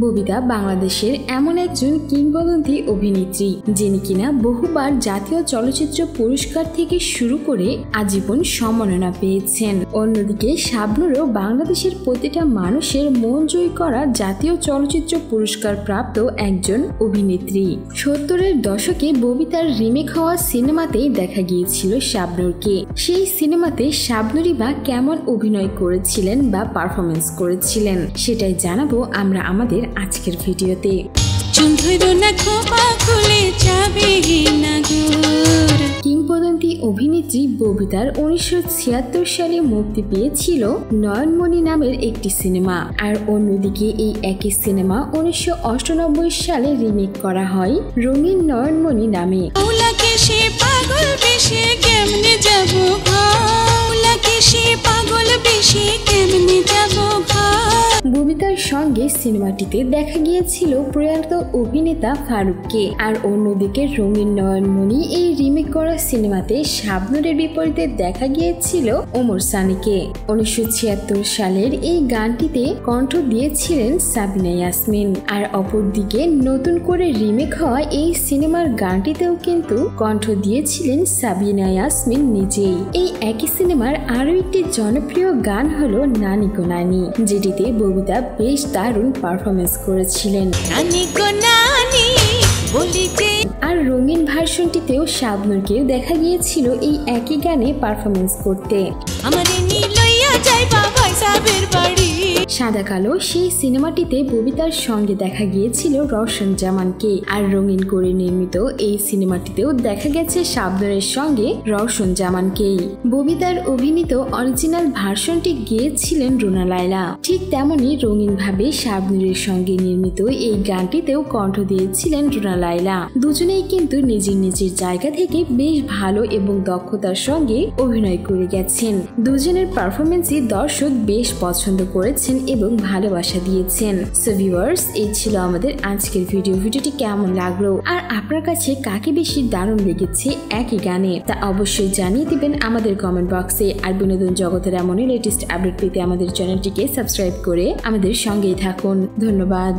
ববিতা বাংলাদেশের এমন একজন কিংবদন্তি অভিনেত্রী যিনি কিনা বহুবার জাতীয় চলচ্চিত্র পুরস্কার থেকে শুরু করে আজীবন সম্মাননা পেয়েছেন। অন্যদিকে শাবনূরও বাংলাদেশের প্রতিটা মানুষের মন জয় করা জাতীয় চলচ্চিত্র পুরস্কার প্রাপ্ত একজন অভিনেত্রী। 70-এর দশকে ববিতার রিমেক হওয়া সিনেমাতেই দেখা গিয়েছিল শাবনূরকে। সেই সিনেমাতে শাবনূরী বা কেমন অভিনয় করেছিলেন বা পারফরমেন্স করেছিলেন সেটাই জানাবো আমরা আমাদের আজকের ভিডিওতে। কিংবদন্তি অভিনেত্রী ববিতার 1976 সালে মুক্তি পেয়েছিল নয়নমণি নামের একটি সিনেমা, আর অন্যদিকে এই একই সিনেমা 1998 সালে রিমেক করা হয় রঙিন নয়নমণি নামে। ববিতার সঙ্গে সিনেমাটিতে দেখা গিয়েছিল প্রয়াত অভিনেতা ফারুককে, আর অন্যদিকে রঙিন নয়নমণি এই রিমেক করা সিনেমাতে শাবনূরের বিপরীতে দেখা গিয়েছিল ওমর সানিকে। 1976 সালের এই গানটিতে কণ্ঠ দিয়েছিলেন সাবিনা ইয়াসমিন, আর অপরদিকে নতুন করে রিমেক হওয়া এই সিনেমার গানটিতেও কিন্তু কণ্ঠ দিয়েছিলেন সাবিনা ইয়াসমিন নিজেই। এই একই সিনেমার আরো একটি জনপ্রিয় গান হলো নানি গো নানি, যেটিতে ববিতা বেশ দারুণ পারফরমেন্স করেছিলেন। আর রঙিন ভার্সনটিতেও শাবনূরকে দেখা গিয়েছিল এই একই গানে পারফরমেন্স করতে। সাদা কালো সেই সিনেমাটিতে ববিতার সঙ্গে দেখা গিয়েছিল রওশন জামানকে, আর রঙিন করে নির্মিত এই সিনেমাটিতেও দেখা গেছে শাবনূরের সঙ্গে রওশন জামানকেই। ববিতার অভিনীত অরিজিনাল ভার্সনটি গেয়েছিলেন রুনা লায়লা। ঠিক তেমনি রঙিন ভাবে শাবনূরের সঙ্গে নির্মিত এই গানটিতেও কণ্ঠ দিয়েছিলেন রুনা লায়লা। দুজনেই কিন্তু নিজের নিজের জায়গা থেকে বেশ ভালো এবং দক্ষতার সঙ্গে অভিনয় করে গেছেন। দুজনের পারফরমেন্সই দর্শক বেশ পছন্দ করেছেন এবং ভালোবাসা দিয়েছেন। সো ভিউয়ার্স, এই ছিল আমাদের আজকের ভিডিওটি কেমন লাগলো আর আপনার কাছে কাকে বেশি দারুণ লেগেছে একই গানে তা অবশ্যই জানিয়ে দিবেন আমাদের কমেন্ট বক্সে। আর বিনোদন জগতের এমনই লেটেস্ট আপডেট পেতে আমাদের চ্যানেলটিকে সাবস্ক্রাইব করে আমাদের সঙ্গেই থাকুন। ধন্যবাদ।